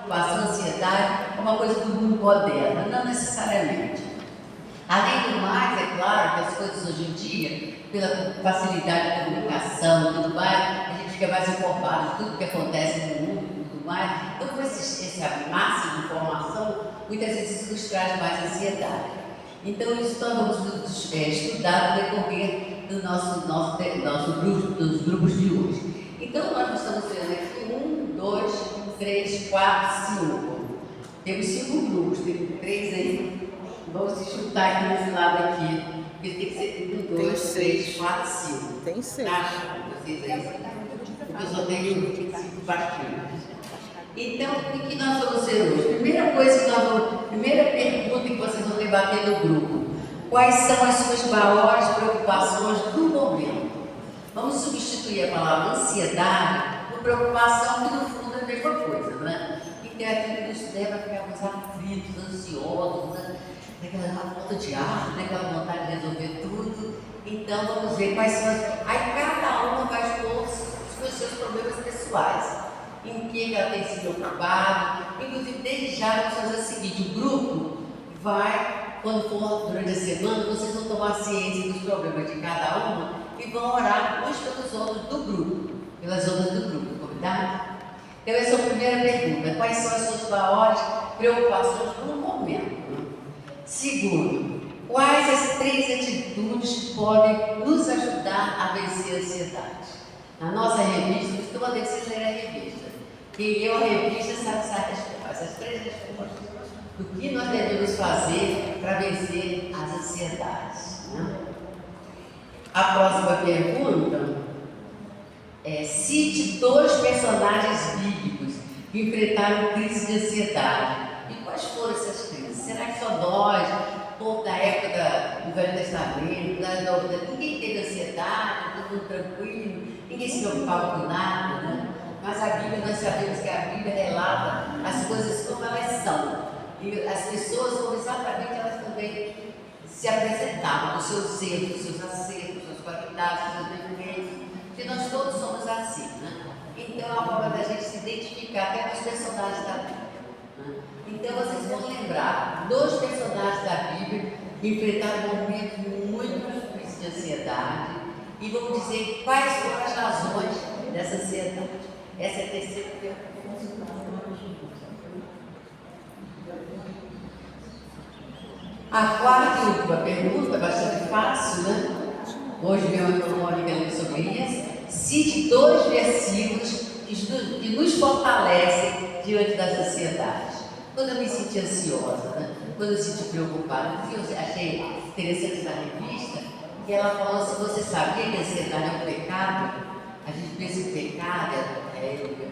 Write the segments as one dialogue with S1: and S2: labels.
S1: preocupação, ansiedade é uma coisa do mundo moderno, não necessariamente. Além do mais, é claro que as coisas hoje em dia, pela facilidade de comunicação e tudo mais, a gente fica mais informado de tudo que acontece no mundo e tudo mais. Então, com esse massa de informação, muitas vezes isso nos traz mais ansiedade. Então, isso nós vamos estudar no decorrer do nosso grupo, dos grupos de hoje. Então, nós estamos vendo aqui 1, 2, 3, 4, 5. Temos 5 grupos, tem 3 aí. Vamos se chutar aqui nesse lado aqui. Porque tem que ser 1, 2, 3, 4, 5.
S2: Tem 6.
S1: Tá? Vocês aí. Porque eu só tenho 5 partidos. Então, o que nós vamos ver hoje? Primeira pergunta que vocês vão debater no grupo. Quais são as suas maiores preocupações do momento? Vamos substituir a palavra ansiedade por preocupação, que no fundo é a mesma coisa, né? E que é aquilo que nos leva a ficarmos aflitos, ansiosos, né? Daquela falta de ar, daquela vontade de resolver tudo. Então, vamos ver quais são as... Aí cada uma vai expor os seus problemas pessoais. Em que ela tem se preocupado. Inclusive, desde já, vamos fazer o seguinte: o grupo vai, quando for durante a semana, vocês vão tomar ciência dos problemas de cada uma e vão orar uns pelos outros do grupo, pelas outras do grupo, combinado? Então, essa é a primeira pergunta: quais são as suas maiores preocupações no momento? Segundo, quais as 3 atitudes que podem nos ajudar a vencer a ansiedade? Na nossa revista, costuma ter que vocês lerem a revista. Quem leu a revista sabe essas 3 respostas do que nós devemos fazer para vencer as ansiedades. Né? A próxima pergunta é: cite 2 personagens bíblicos que enfrentaram crise de ansiedade. E quais foram essas crises? Será que só nós, povo da época do Velho Testamento, ninguém teve ansiedade, todo mundo tranquilo, ninguém se preocupava com nada, né? Mas a Bíblia, nós sabemos que a Bíblia relata as coisas como elas são. E as pessoas, como exatamente elas também se apresentavam, os seus erros, os seus acertos, suas qualidades, os seus defeitos. Porque nós todos somos assim, né? Então é uma forma da gente se identificar até com os personagens da Bíblia. Né? Então vocês vão lembrar 2 personagens da Bíblia que enfrentaram momentos muito difíceis de ansiedade e vão dizer quais foram as razões dessa ansiedade. Essa é a terceira pergunta. A quarta e última pergunta, bastante fácil, né? Hoje meu amigo Mônica leu sobre isso. Cite 2 versículos que nos fortalecem diante das ansiedades. Quando eu me senti ansiosa, né? Quando eu me senti preocupada, eu achei interessante na revista que ela falou assim: você sabia que a ansiedade é um pecado? A gente pensa em pecado,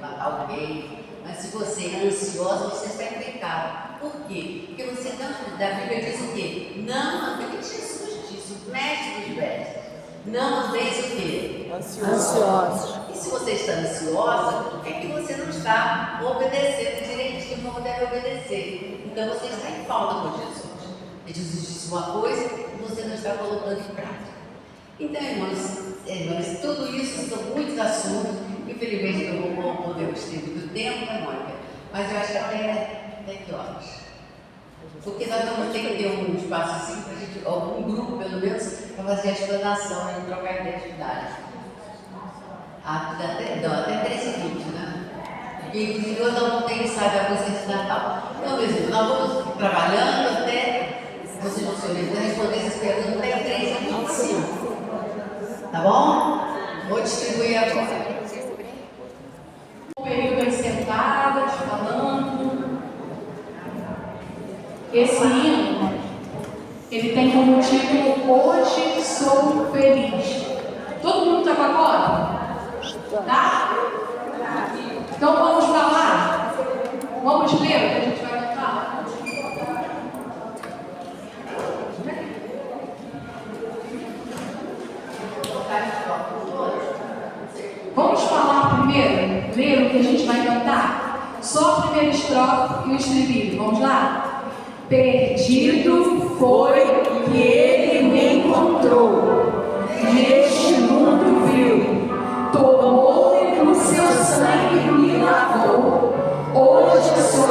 S1: matar alguém, mas se você é ansiosa, você está em pecado. Por quê? Porque você não, da Bíblia diz o quê? Não, o que Jesus disse, o mestre dos mestres, não andeis o quê?
S2: Ansiosos.
S1: E se você está ansiosa, é que você não está obedecendo direitinho como deve obedecer. Então você está em falta com Jesus. E Jesus disse uma coisa e você não está colocando em prática. Então, irmãos, tudo isso são muitos assuntos. Infelizmente, eu não vou poder estender do tempo, né, Mônica? Mas eu acho que até que horas? Porque nós vamos ter que ter um espaço assim para a gente, algum grupo pelo menos, para fazer a explanação e trocar ideias de idade. Até 13h20, né? Porque inclusive hoje não tem ensaio da música de Natal. Então, mesmo, nós vamos trabalhando até vocês vão se orientar, responder essas perguntas até 13h25. Tá bom? Vou distribuir agora.
S3: Um período aí sentadas, falando. Esse hino, ele tem como título Hoje Sou Feliz. Todo mundo está com a cópia? Tá? Então vamos falar. Vamos ler o que a gente vai cantar? Vamos falar primeiro, ler o que a gente vai cantar? Só a primeira estrofe e o estribilho. Vamos lá? Perdido foi que ele me encontrou, neste mundo vil, tomou no seu sangue me lavou. Hoje sou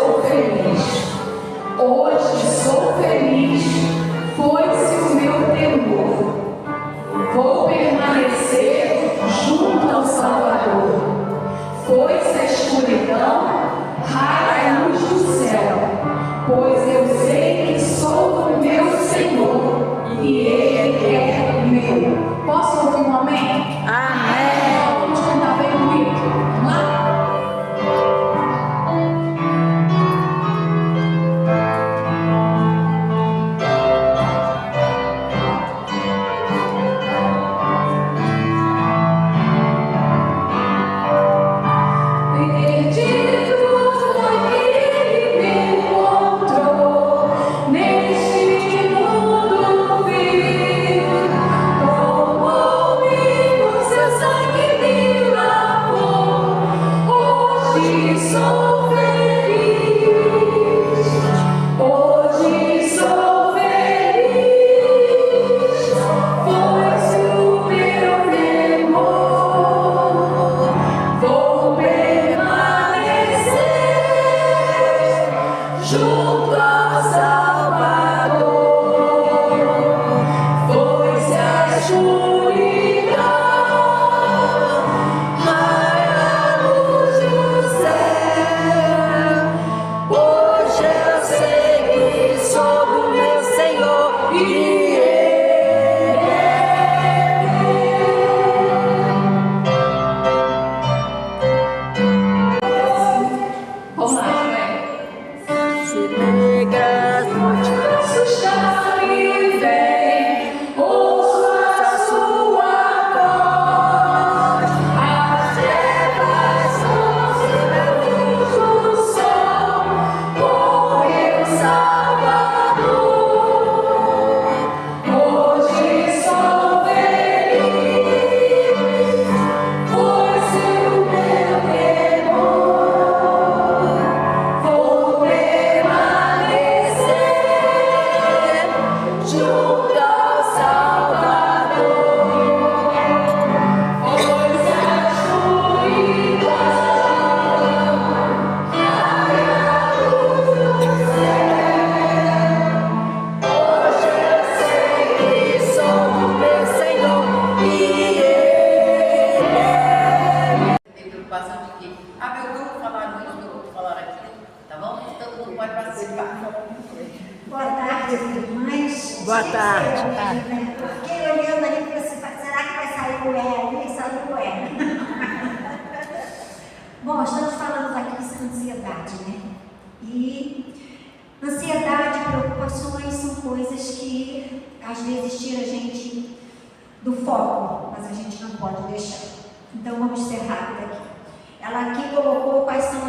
S2: coisas que às vezes tira a gente do foco, mas a gente não pode deixar. Então vamos ser rápidos aqui. Ela aqui colocou quais são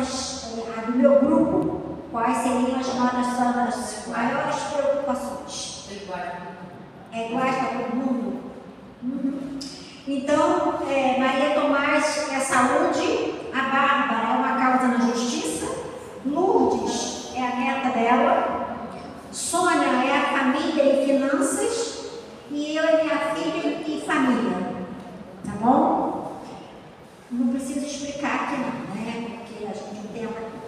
S2: do meu grupo, quais seriam as nossas maiores preocupações. É iguais para todo mundo? Uhum. Então, Maria Tomás é saúde, a Bárbara é uma causa na justiça, Lourdes é a neta dela, Sônia é a família e finanças, e eu é minha filha e família. Tá bom? Não preciso explicar aqui não, né? Porque a gente não tem a tudo.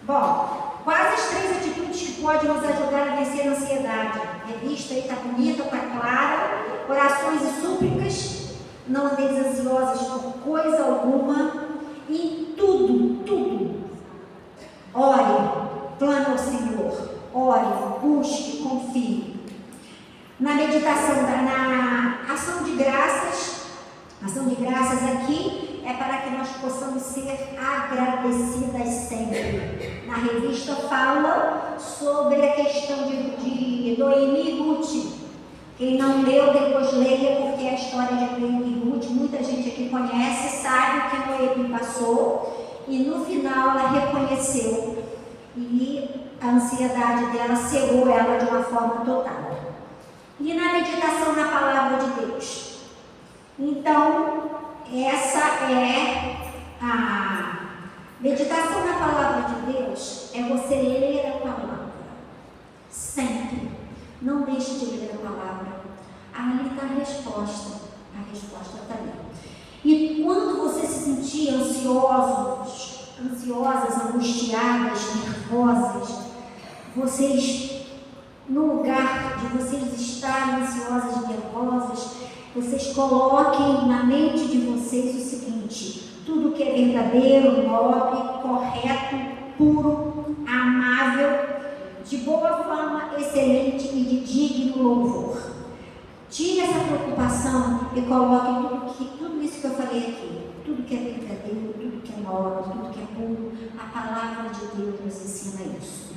S2: Bom, quais as 3 atitudes que podem nos ajudar a vencer a ansiedade? A revista aí está bonita, está clara. Orações e súplicas. Não andeis ansiosas por coisa alguma. Em tudo. Ore, clame ao Senhor. Ore, busque, confie. Na meditação, na ação de graças. Ação de graças aqui é para que nós possamos ser agradecidas sempre. Na revista fala sobre a questão de Noemi e Ruth. Quem não leu, depois leia, porque a história de Noemi e Ruth, muita gente aqui conhece, sabe o que Noemi passou, e no final ela reconheceu, e a ansiedade dela cegou ela de uma forma total. E na meditação na palavra de Deus. Então, essa é a meditação na palavra de Deus, é você ler a palavra, sempre. Não deixe de ler a palavra. Ali está a resposta está ali. E quando você se sentir ansiosas, angustiadas, nervosas, vocês, no lugar de vocês estarem ansiosas e nervosas, vocês coloquem na mente de vocês o seguinte: tudo que é verdadeiro, nobre, correto, puro, amável, de boa fama, excelente e de digno louvor. Tire essa preocupação e coloque tudo isso que eu falei aqui, tudo que é verdadeiro, tudo que é nobre, tudo que é puro. A palavra de Deus nos ensina isso.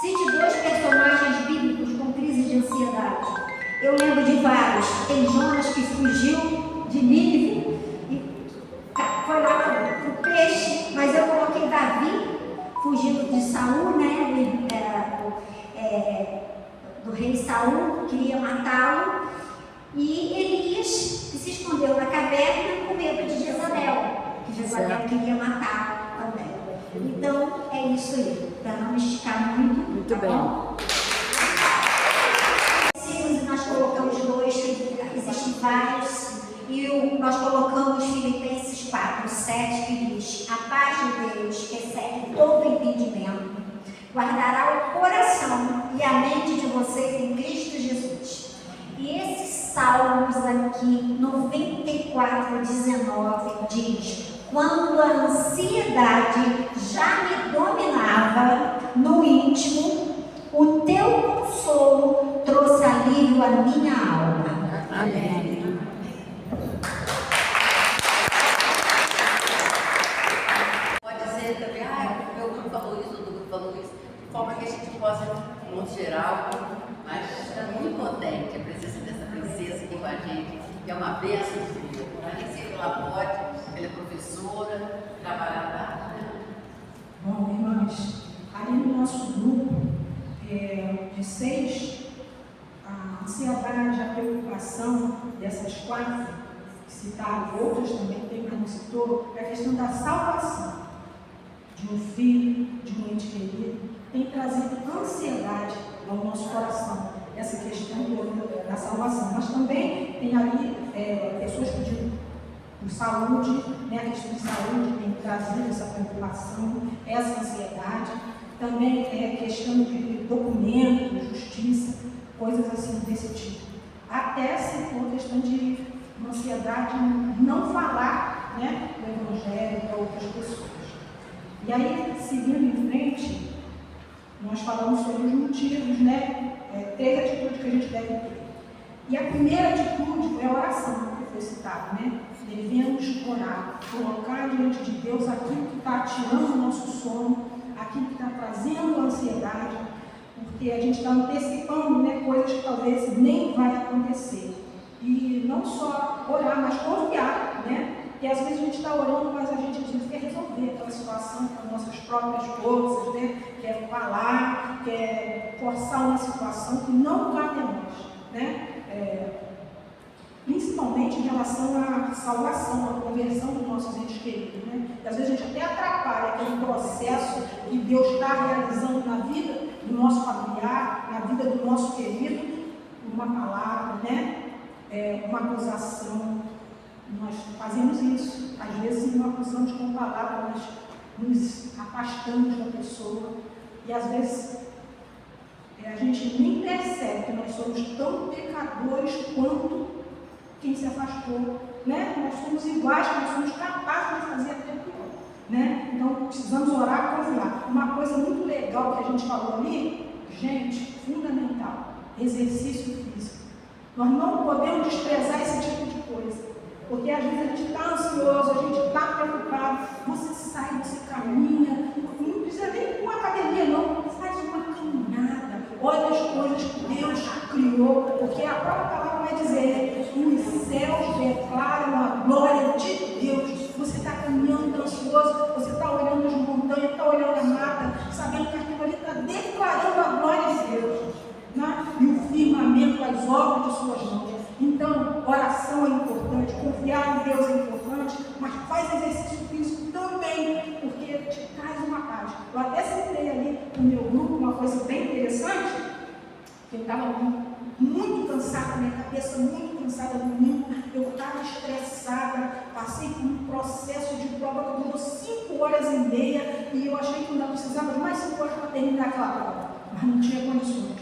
S2: Cite 2 personagens bíblicos com crise de ansiedade. Eu lembro de vários. Tem Jonas que fugiu de Nínive e foi lá para o peixe, mas eu coloquei Davi fugindo de Saul, né? Do rei Saul, queria matá-lo, e Elias, que se escondeu na caverna com medo de Jezabel, que Jezabel queria matá-lo também. Então, é isso aí, para não esticar muito.
S4: Muito bem.
S2: Bom? Nós colocamos 2, existem vários, e nós colocamos Filipenses 4:7, que diz: a paz de Deus, que excede todo entendimento, guardará o coração e a mente de vocês em Cristo Jesus. E esses salmos aqui, 94:19, diz: quando a ansiedade já me dominava no íntimo, o teu consolo trouxe alívio à minha alma.
S4: Amém.
S1: Pode ser também, o meu grupo falou isso, o outro grupo falou isso, de forma que a gente possa, de modo geral, mas está muito contente a presença dessa princesa aqui com a gente, que é uma bênção de Deus. Nem sei que ela pode, ela é professora, trabalhar.
S5: Bom, irmãs, ali no nosso grupo de 6, a ansiedade, a preocupação dessas 4 que citaram, outras também tem, mas não citou, é a questão da salvação de um filho, de um ente querido, tem trazido ansiedade ao nosso coração, essa questão da salvação. Mas também tem ali pessoas pedindo por saúde, né, a questão de saúde tem trazido essa preocupação, essa ansiedade. Também é questão de documento, justiça, coisas assim desse tipo. Até se for questão de ansiedade não falar, né, do evangelho para outras pessoas. E aí, seguindo em frente, nós falamos sobre os motivos, né? 3 atitudes que a gente deve ter. E a primeira atitude é a oração, que foi citada, né? Devemos orar, colocar diante de Deus aquilo que está tirando o nosso sono, aquilo que está trazendo ansiedade, porque a gente está antecipando, né, coisas que talvez nem vai acontecer. E não só orar, mas confiar, né? Porque às vezes a gente está orando, mas a gente quer resolver aquela situação com as nossas próprias forças, né? Quer falar, quer forçar uma situação que não cabe a nós, né? Principalmente em relação à salvação, à conversão dos nossos entes queridos, né? E às vezes a gente até atrapalha aquele processo que Deus está realizando na vida do nosso familiar, na vida do nosso querido, uma palavra, né? Uma acusação. Nós fazemos isso. Às vezes não acusamos com palavras, nós nos afastamos da pessoa. E às vezes a gente nem percebe que nós somos tão pecadores quanto quem se afastou, né? Nós somos iguais, nós somos capazes de fazer até pior, né? Então precisamos orar e confiar. Uma coisa muito legal que a gente falou ali, gente, fundamental, exercício físico. Nós não podemos desprezar esse tipo de coisa, porque às vezes a gente está ansioso, a gente está preocupado, você sai, você caminha, não precisa nem ir com uma academia não, faz uma caminhada, olha as coisas que Deus criou, porque a própria palavra vai dizer, os céus declaram a glória de Deus. Você está caminhando ansioso, você está olhando as montanhas, está olhando a mata, sabendo que aquilo ali está declarando a glória de Deus, né? E o firmamento, as obras de suas mãos. Então, oração é importante, confiar em Deus é importante, mas faz exercício físico também, porque te traz uma paz. Eu até citei ali no meu grupo uma coisa bem interessante, que eu estava muito cansada, minha cabeça muito cansada no domingo, eu estava estressada, passei por um processo de prova que durou 5h30 e eu achei que ainda precisava de mais 5 horas para terminar aquela prova, mas não tinha condições.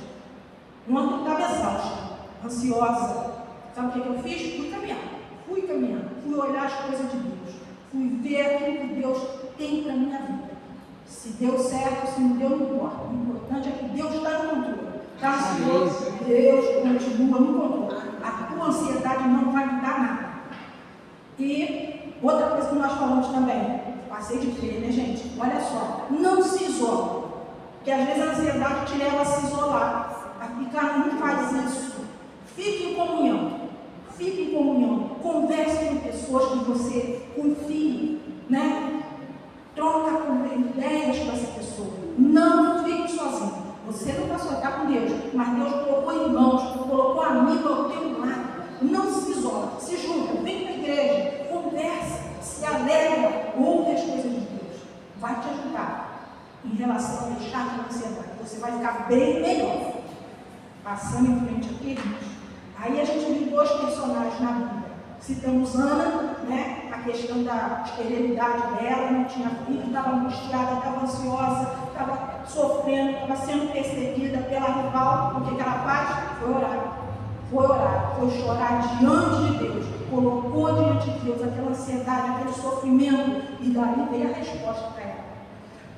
S5: Ontem eu estava exausta, ansiosa. Sabe o que eu fiz? Fui caminhar, fui olhar as coisas de Deus, fui ver aquilo que Deus tem para a minha vida. Se deu certo, se não deu, não importa. O importante é que Deus está no controle. Está ansioso, Deus continua no controle. A tua ansiedade não vai me dar nada. E outra coisa que nós falamos também, passei de feia, né, gente? Olha só, não se isola. Porque às vezes a ansiedade te leva a se isolar, a ficar, não faz isso. Fique em comunhão. Fique em comunhão. Converse com pessoas que você confie, né? Troca ideias com essa pessoa. Não fique sozinho. Você não vai só estar com Deus, mas Deus colocou irmãos, colocou amigo ao teu lado. Não se isola, se junta, vem para a igreja, conversa, se alegra, ouve as coisas de Deus. Vai te ajudar em relação a deixar de ansiedade. Você vai ficar bem melhor. Passando em frente aqui, irmãos. Aí a gente viu 2 personagens na Bíblia. Citamos Ana, né? A questão da esterilidade dela, não tinha filho, estava angustiada, estava ansiosa, estava sofrendo, estava sendo perseguida pela rival. O que ela faz? Foi orar, foi chorar diante de Deus, colocou diante de Deus aquela ansiedade, aquele sofrimento, e dali veio a resposta para ela.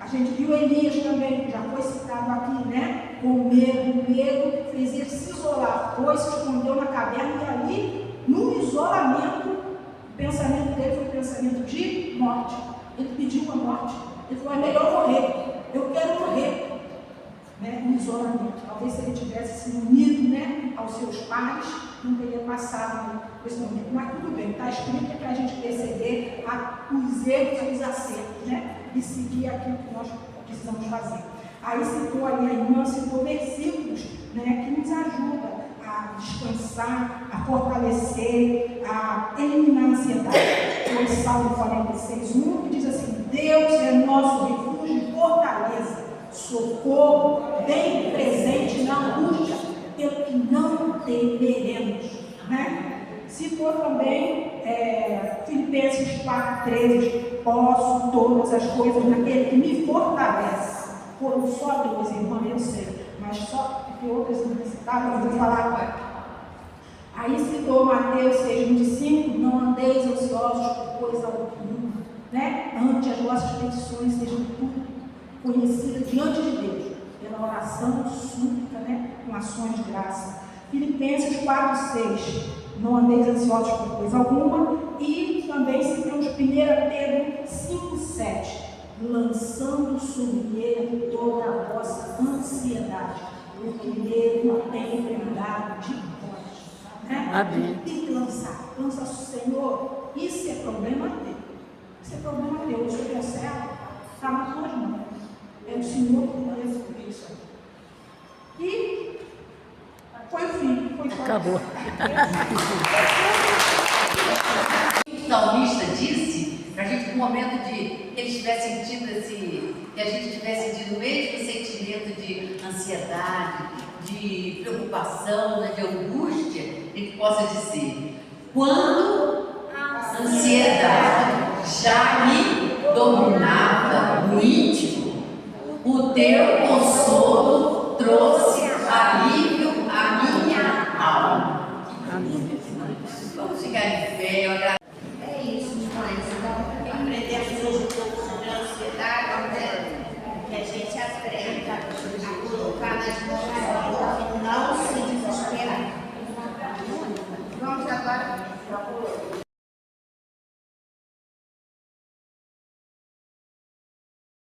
S5: A gente viu Elias também, que já foi citado aqui, né? Com medo, fez ele se isolar, se escondeu na caverna e ali, no isolamento, o pensamento dele foi um pensamento de morte. Ele pediu a morte. Ele falou, é melhor morrer. Eu quero morrer. Né? No isolamento. Talvez se ele tivesse se unido, né, aos seus pais, não teria passado por esse momento. Mas tudo bem, está escrito para a gente perceber os erros e os acertos, né? E seguir aquilo que nós precisamos fazer. Aí citou ali a irmã, citou versículos, né, que nos ajudam a descansar, a fortalecer, a eliminar a ansiedade. Foi Salmo 46:1, que diz assim: Deus é nosso refúgio e fortaleza, socorro bem presente na angústia, pelo que não temeremos. Né? Citou também Filipenses 4:13, posso todas as coisas naquele que me fortalece. Foram só 2, irmã, eu sei, mas só porque outras não citaram, eu vou falar agora. Aí citou Mateus 6:25, não andeis ansiosos por coisa alguma, né? Ante as vossas petições sejam tudo conhecidas diante de Deus, pela oração, súplica, né? Com ações de graça. Filipenses 4:6, não andeis ansiosos por coisa alguma. E também citamos 1 Pedro 5:7, lançando sobre ele toda a vossa ansiedade, porque Deus tem cuidado de nós. Né?
S4: Amém.
S5: Tem que lançar. Lança, Senhor, isso é problema teu. Isso é problema teu. Eu sou teu servo, está nas tuas mãos. É o Senhor que vai resolver isso. E foi o fim. Foi só.
S4: Acabou.
S1: O salmista disse para a gente, no momento de que ele tivesse sentido que a gente tivesse sentido o mesmo sentimento de ansiedade, de preocupação, né, de angústia, a gente possa dizer: quando a ansiedade já me dominava no íntimo, o teu consolo trouxe alívio à minha alma. Vamos ficar em pé, orar.
S2: É isso, mães. Então,
S6: Aprendemos hoje um pouco sobre a ansiedade, né? Que a gente aprenda a colocar nas mãos e não se desesperar. Vamos agora